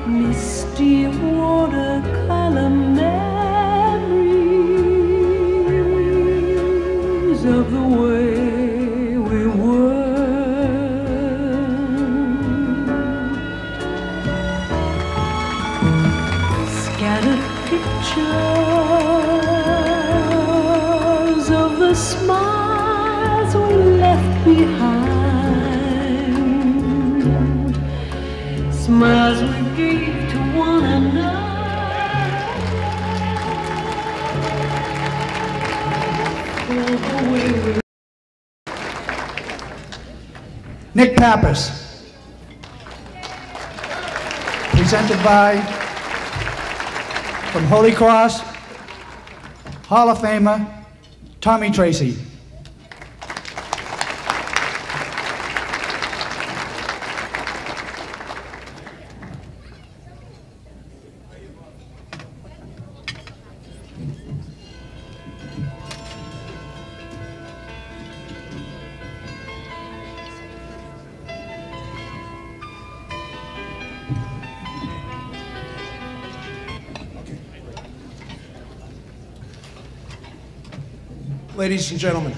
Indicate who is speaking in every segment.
Speaker 1: misty watercolor memories of the way we were. Scattered pictures of the smiles we left behind, smiles we gave to one another.
Speaker 2: Nick Pappas, presented by, from Holy Cross, Hall of Famer, Tommy Tracy.
Speaker 3: Ladies and gentlemen,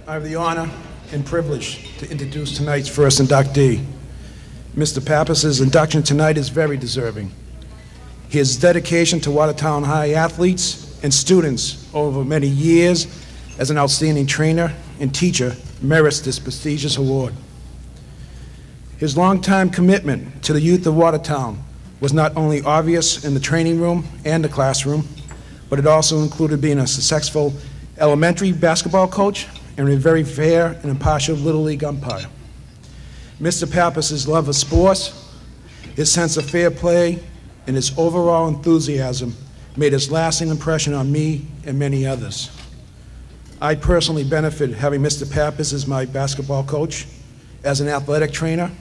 Speaker 3: I have the honor and privilege to introduce tonight's first inductee. Mr. Pappas's induction tonight is very deserving. His dedication to Watertown High athletes and students over many years as an outstanding trainer and teacher merits this prestigious award. His longtime commitment to the youth of Watertown was not only obvious in the training room and the classroom, but it also included being a successful elementary basketball coach and a very fair and impartial Little League umpire. Mr. Pappas's love of sports, his sense of fair play, and his overall enthusiasm made his lasting impression on me and many others. I personally benefited having Mr. Pappas as my basketball coach, as an athletic trainer,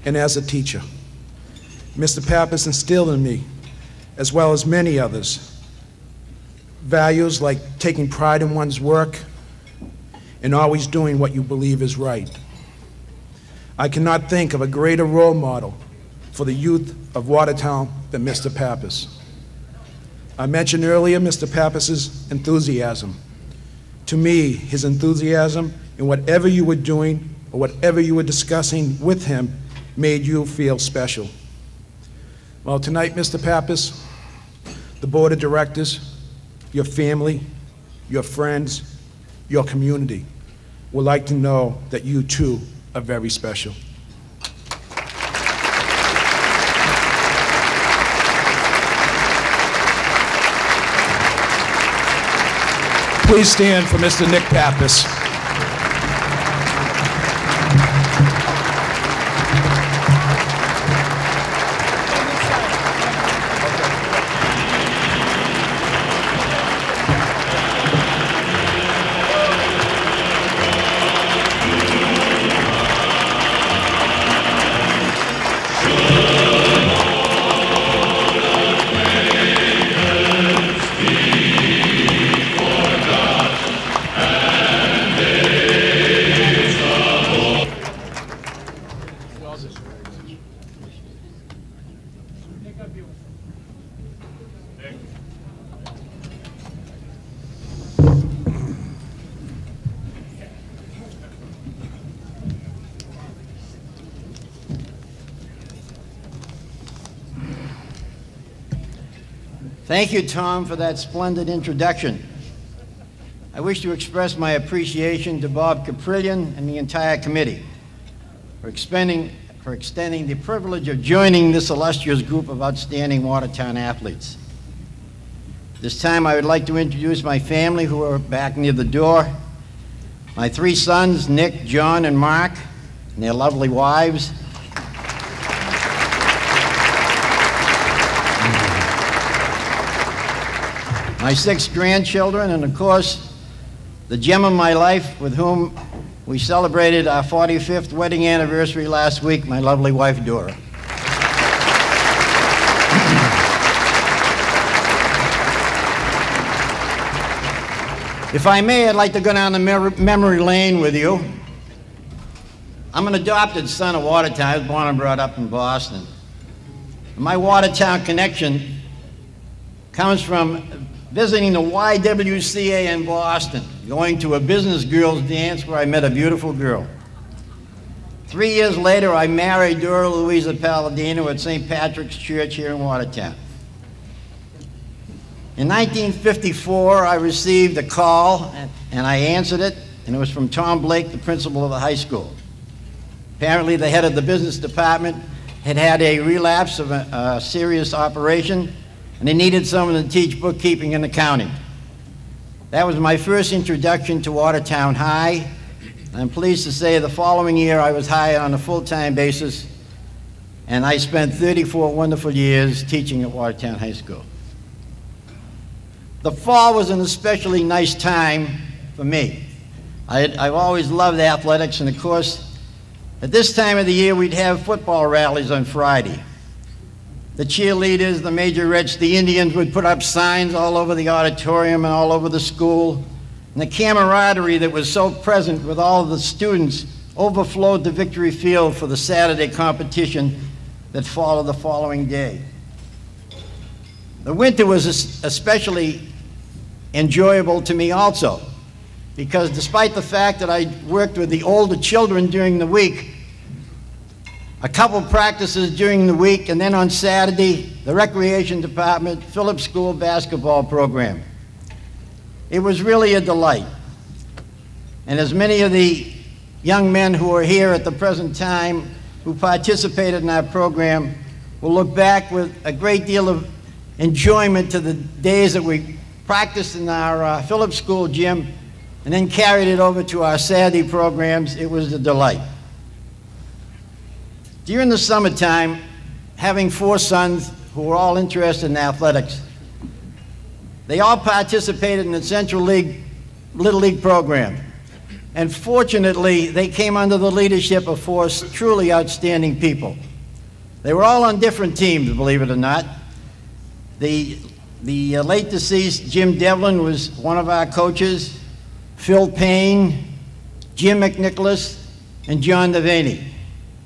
Speaker 3: and as a teacher. Mr. Pappas instilled in me, as well as many others, values like taking pride in one's work and always doing what you believe is right. I cannot think of a greater role model for the youth of Watertown than Mr. Pappas. I mentioned earlier Mr. Pappas's enthusiasm. To me, his enthusiasm in whatever you were doing or whatever you were discussing with him made you feel special. Well, tonight, Mr. Pappas, the board of directors, your family, your friends, your community would like to know that you too are very special. Please stand for Mr. Nick Pappas.
Speaker 4: Thank you, Tom, for that splendid introduction. I wish to express my appreciation to Bob Caprillion and the entire committee for extending the privilege of joining this illustrious group of outstanding Watertown athletes. This time I would like to introduce my family who are back near the door. My three sons, Nick, John, and Mark, and their lovely wives. My 6 grandchildren, and of course, the gem of my life with whom we celebrated our 45th wedding anniversary last week, my lovely wife, Dora. If I may, I'd like to go down the memory lane with you. I'm an adopted son of Watertown. I was born and brought up in Boston. My Watertown connection comes from visiting the YWCA in Boston, going to a business girls' dance where I met a beautiful girl. 3 years later, I married Dora Louisa Palladino at St. Patrick's Church here in Watertown. In 1954, I received a call, and I answered it, and it was from Tom Blake, the principal of the high school. Apparently, the head of the business department had had a relapse of a serious operation, and they needed someone to teach bookkeeping and accounting. That was my first introduction to Watertown High. I'm pleased to say the following year I was hired on a full-time basis, and I spent 34 wonderful years teaching at Watertown High School. The fall was an especially nice time for me. I've always loved athletics, and of course, at this time of the year, we'd have football rallies on Friday. The cheerleaders, the majorettes, the Indians would put up signs all over the auditorium and all over the school. And the camaraderie that was so present with all of the students overflowed the Victory Field for the Saturday competition that followed the following day. The winter was especially enjoyable to me also, because despite the fact that I worked with the older children during the week, a couple practices during the week, and then on Saturday, the recreation department, Phillips School basketball program. It was really a delight. And as many of the young men who are here at the present time who participated in our program will look back with a great deal of enjoyment to the days that we practiced in our Phillips School gym and then carried it over to our Saturday programs. It was a delight. During the summertime, having 4 sons who were all interested in athletics, they all participated in the Central League Little League program. And fortunately, they came under the leadership of 4 truly outstanding people. They were all on different teams, believe it or not. The late deceased Jim Devlin was one of our coaches, Phil Payne, Jim McNicholas, and John Devaney.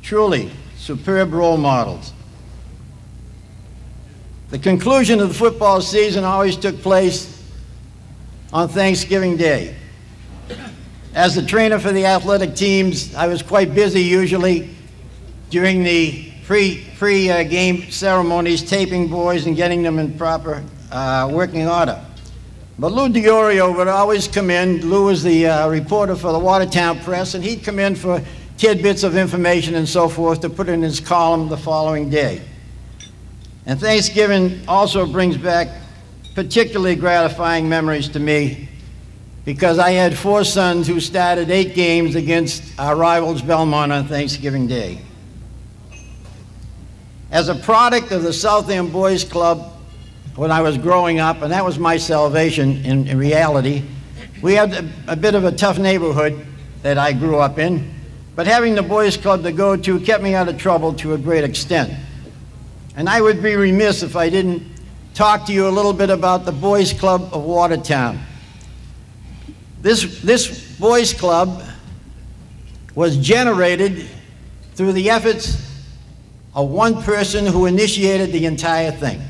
Speaker 4: Truly superb role models. The conclusion of the football season always took place on Thanksgiving Day. As the trainer for the athletic teams, I was quite busy usually during the pre-game ceremonies, taping boys and getting them in proper working order. But Lou DiOrio would always come in. Lou was the reporter for the Watertown Press, and he'd come in for tidbits of information and so forth to put in his column the following day. And Thanksgiving also brings back particularly gratifying memories to me, because I had 4 sons who started 8 games against our rivals Belmont on Thanksgiving Day. As a product of the South End Boys Club when I was growing up, and that was my salvation in reality, we had a bit of a tough neighborhood that I grew up in, but having the Boys Club to go to kept me out of trouble to a great extent. And I would be remiss if I didn't talk to you a little bit about the Boys Club of Watertown. This Boys Club was generated through the efforts of one person who initiated the entire thing.